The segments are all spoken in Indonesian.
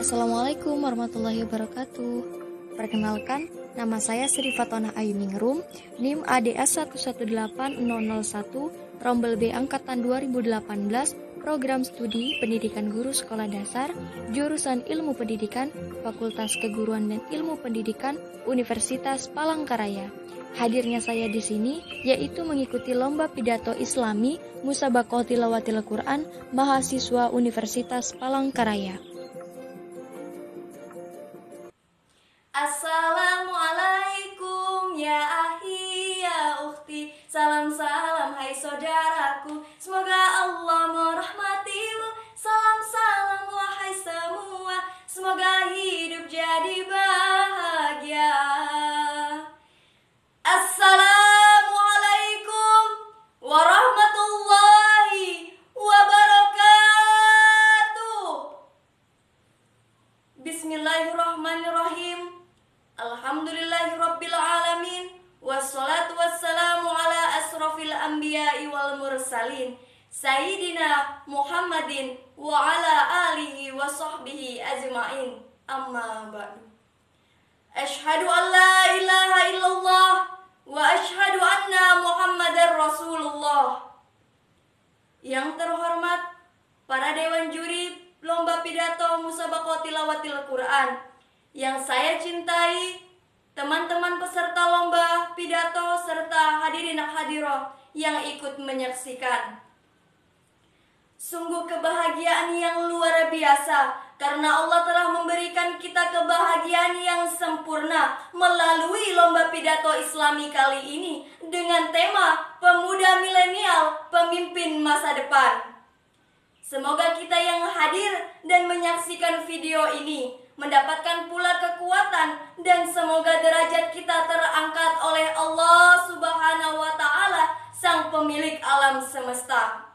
Assalamualaikum warahmatullahi wabarakatuh. Perkenalkan, nama saya Sri Fatona Ayuningrum, NIM ADS 118001, Rombel B Angkatan 2018, Program Studi Pendidikan Guru Sekolah Dasar, Jurusan Ilmu Pendidikan, Fakultas Keguruan dan Ilmu Pendidikan, Universitas Palangkaraya. Hadirnya saya di sini yaitu mengikuti lomba pidato Islami Musabaqah Tilawatil Quran mahasiswa Universitas Palangkaraya. Assalamualaikum ya ahi ya ukhti, salam-salam hai saudaraku, semoga Allah merahmatimu. Salam-salam wahai semua, semoga hidup jadi bahagia. Assalamualaikum warahmatullahi wabarakatuh. Bismillahirrahmanirrahim. Alhamdulillahirabbil alamin. Wassalatu wassalamu ala asrofil anbiya'i wal mursalin, Sayyidina Muhammadin wa ala alihi wa sahbihi ajma'in. Amma ba'du. Asyhadu an la ilaha illallah wa asyhadu anna Muhammadar Rasulullah. Yang terhormat para dewan juri lomba pidato Musabaqah Tilawatil Quran, yang saya cintai, teman-teman peserta lomba pidato serta hadirin hadirat yang ikut menyaksikan. Sungguh kebahagiaan yang luar biasa, karena Allah telah memberikan kita kebahagiaan yang sempurna melalui lomba pidato Islami kali ini dengan tema Pemuda Milenial Pemimpin Masa Depan. Semoga kita yang hadir dan menyaksikan video ini mendapatkan pula kekuatan, dan semoga derajat kita terangkat oleh Allah Subhanahu wa Ta'ala, Sang Pemilik alam semesta.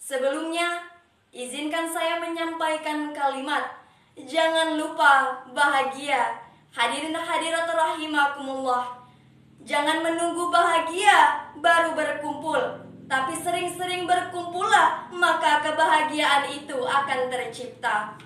Sebelumnya, izinkan saya menyampaikan kalimat jangan lupa bahagia. Hadirin hadirat rahimakumullah. Jangan menunggu bahagia baru berkumpul, tapi sering-sering berkumpullah, maka kebahagiaan itu akan tercipta.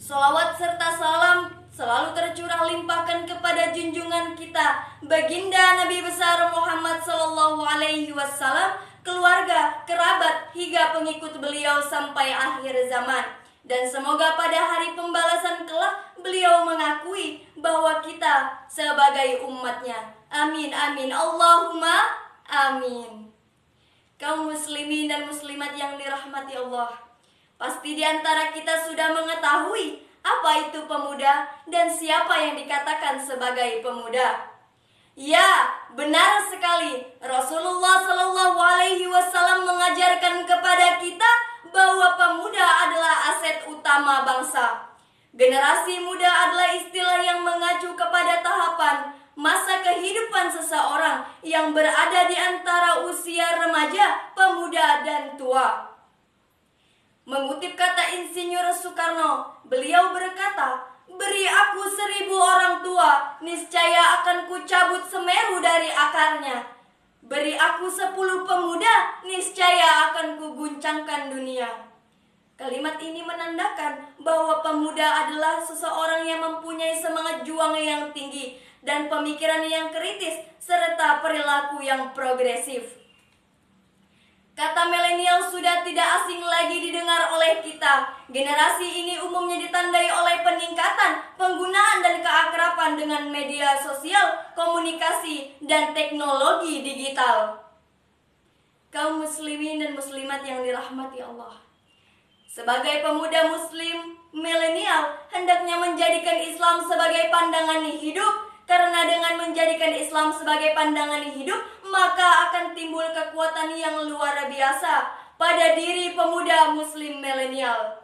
Sholawat serta salam selalu tercurah limpahkan kepada junjungan kita, baginda Nabi besar Muhammad sallallahu alaihi wasallam, keluarga, kerabat, hingga pengikut beliau sampai akhir zaman. Dan semoga pada hari pembalasan kelak beliau mengakui bahwa kita sebagai umatnya. Amin amin Allahumma amin. Kaum muslimin dan muslimat yang dirahmati Allah, pasti di antara kita sudah mengetahui apa itu pemuda dan siapa yang dikatakan sebagai pemuda. Ya, benar sekali. Rasulullah Shallallahu Alaihi Wasallam mengajarkan kepada kita bahwa pemuda adalah aset utama bangsa. Generasi muda adalah istilah yang mengacu kepada tahapan masa kehidupan seseorang yang berada di antara usia remaja, pemuda, dan tua. Mengutip kata Insinyur Soekarno, beliau berkata, "Beri aku 1000 orang tua, niscaya akan kucabut Semeru dari akarnya. Beri aku 10 pemuda, niscaya akan kuguncangkan dunia." Kalimat ini menandakan bahwa pemuda adalah seseorang yang mempunyai semangat juang yang tinggi dan pemikiran yang kritis serta perilaku yang progresif. Kata milenial sudah tidak asing lagi didengar oleh kita. Generasi ini umumnya ditandai oleh peningkatan penggunaan dan keakraban dengan media sosial, komunikasi, dan teknologi digital. Kaum muslimin dan muslimat yang dirahmati Allah, sebagai pemuda muslim milenial hendaknya menjadikan Islam sebagai pandangan hidup, karena dengan menjadikan Islam sebagai pandangan hidup, maka akan timbul kekuatan yang luar biasa pada diri pemuda muslim milenial.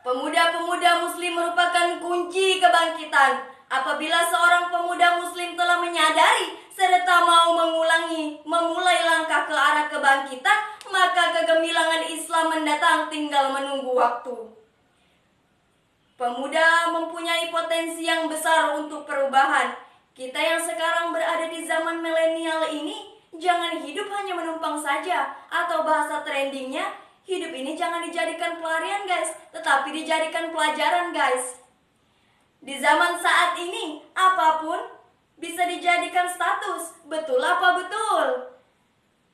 Pemuda-pemuda muslim merupakan kunci kebangkitan. Apabila seorang pemuda muslim telah menyadari serta mau memulai langkah ke arah kebangkitan, maka kegemilangan Islam mendatang tinggal menunggu waktu. Pemuda mempunyai potensi yang besar untuk perubahan. Kita yang sekarang berada di zaman milenial ini, jangan hidup hanya menumpang saja, atau bahasa trendingnya, hidup ini jangan dijadikan pelarian guys, tetapi dijadikan pelajaran, guys. Di zaman saat ini, apapun bisa dijadikan status. Betul apa betul?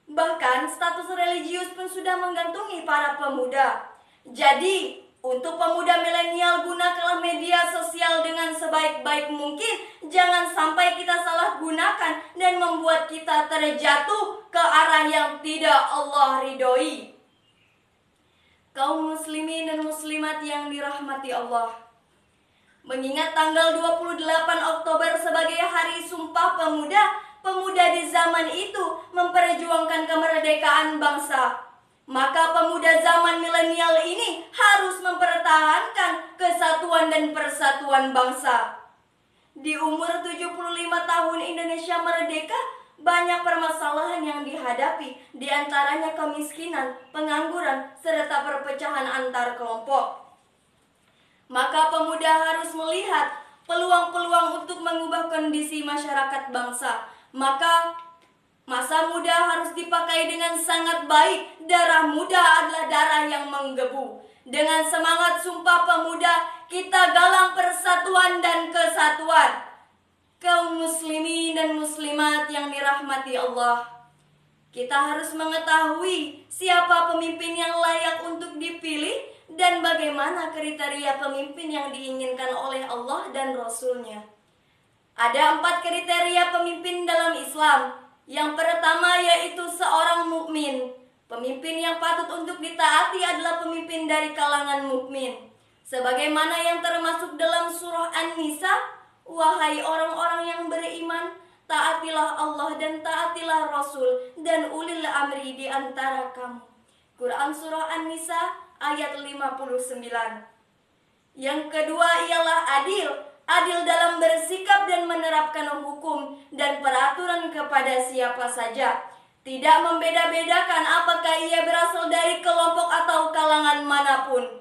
Bahkan status religius pun sudah menggantungi para pemuda. Jadi, untuk pemuda milenial, gunakanlah media sosial dengan sebaik-baik mungkin. Jangan sampai kita salah gunakan dan membuat kita terjatuh ke arah yang tidak Allah ridhoi. Kaum muslimin dan muslimat yang dirahmati Allah, mengingat tanggal 28 Oktober sebagai Hari Sumpah Pemuda, pemuda di zaman itu memperjuangkan kemerdekaan bangsa. Maka pemuda zaman milenial ini harus mempertahankan kesatuan dan persatuan bangsa. Di umur 75 tahun Indonesia merdeka, banyak permasalahan yang dihadapi, di antaranya kemiskinan, pengangguran, serta perpecahan antar kelompok. Maka pemuda harus melihat peluang-peluang untuk mengubah kondisi masyarakat bangsa. Maka masa muda harus dipakai dengan sangat baik. Darah muda adalah darah yang menggebu. Dengan semangat Sumpah Pemuda, kita galang persatuan dan kesatuan. Kaum muslimin dan muslimat yang dirahmati Allah, kita harus mengetahui siapa pemimpin yang layak untuk dipilih dan bagaimana kriteria pemimpin yang diinginkan oleh Allah dan Rasul-Nya. Ada 4 kriteria pemimpin dalam Islam. Yang pertama yaitu seorang mukmin. Pemimpin yang patut untuk ditaati adalah pemimpin dari kalangan mukmin. Sebagaimana yang termasuk dalam surah An-Nisa, wahai orang-orang yang beriman, taatilah Allah dan taatilah Rasul dan ulil amri di antara kamu. Quran surah An-Nisa ayat 59. Yang kedua ialah adil. Adil dalam bersikap dan menerapkan hukum dan peraturan kepada siapa saja. Tidak membeda-bedakan apakah ia berasal dari kelompok atau kalangan manapun.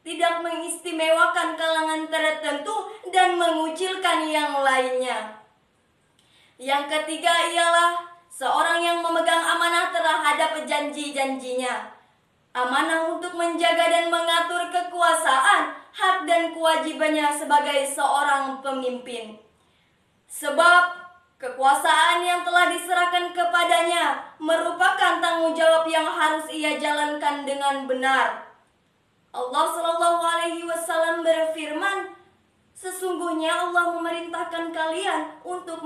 Tidak mengistimewakan kalangan tertentu dan mengucilkan yang lainnya. Yang ketiga ialah seorang yang memegang amanah terhadap janji-janjinya. Amanah untuk menjaga dan mengatur kekuasaan, hak dan kewajibannya sebagai seorang pemimpin. Sebab kekuasaan yang telah diserahkan kepadanya merupakan tanggung jawab yang harus ia jalankan dengan benar. Allah SAW berfirman, sesungguhnya Allah memerintahkan kalian untuk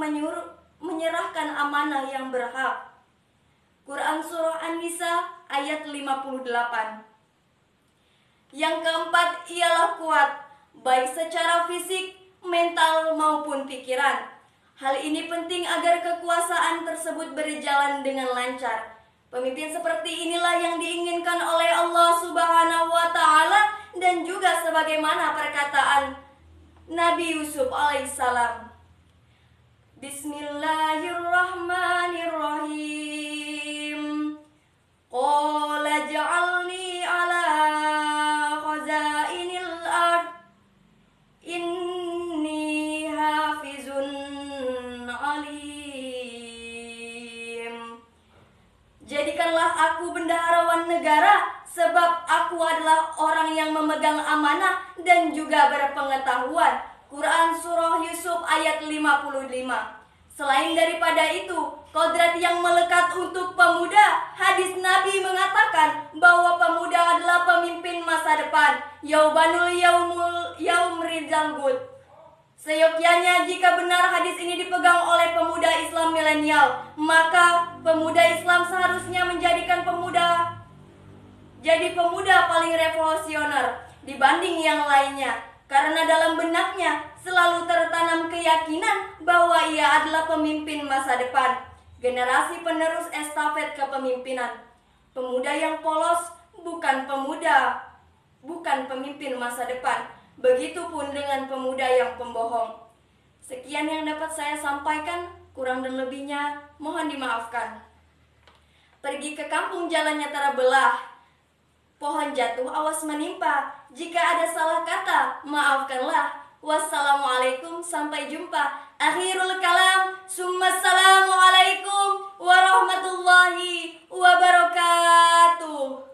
menyerahkan amanah yang berhak. Quran surah An-Nisa ayat 58. Yang keempat ialah kuat, baik secara fisik, mental maupun pikiran. Hal ini penting agar kekuasaan tersebut berjalan dengan lancar. Pemimpin seperti inilah yang diinginkan oleh Allah Subhanahu wa Ta'ala, dan juga sebagaimana perkataan Nabi Yusuf alaihissalam. Bismillahirrahmanirrahim. Qala ja'alni ala khazainil ard inni hafizun alim. Jadikanlah aku bendaharawan negara, sebab aku adalah orang yang memegang amanah dan juga berpengetahuan. Quran surah Yusuf ayat 55. Selain daripada itu, kodrat yang melekat untuk pemuda, hadis Nabi mengatakan bahwa pemuda adalah pemimpin masa depan. Yaubanul yaum rizal gud. Seyogyanya jika benar hadis ini dipegang oleh pemuda Islam milenial, maka pemuda Islam seharusnya menjadikan pemuda paling revolusioner dibanding yang lainnya. Karena dalam benaknya selalu tertanam keyakinan bahwa ia adalah pemimpin masa depan, generasi penerus estafet kepemimpinan. Pemuda yang polos bukan pemimpin masa depan. Begitupun dengan pemuda yang pembohong. Sekian yang dapat saya sampaikan, kurang dan lebihnya mohon dimaafkan. Pergi ke kampung jalannya terbelah, pohon jatuh awas menimpa. Jika ada salah kata, maafkanlah. Wassalamualaikum, sampai jumpa. Akhirul kalam, Assalamualaikum warahmatullahi wabarakatuh.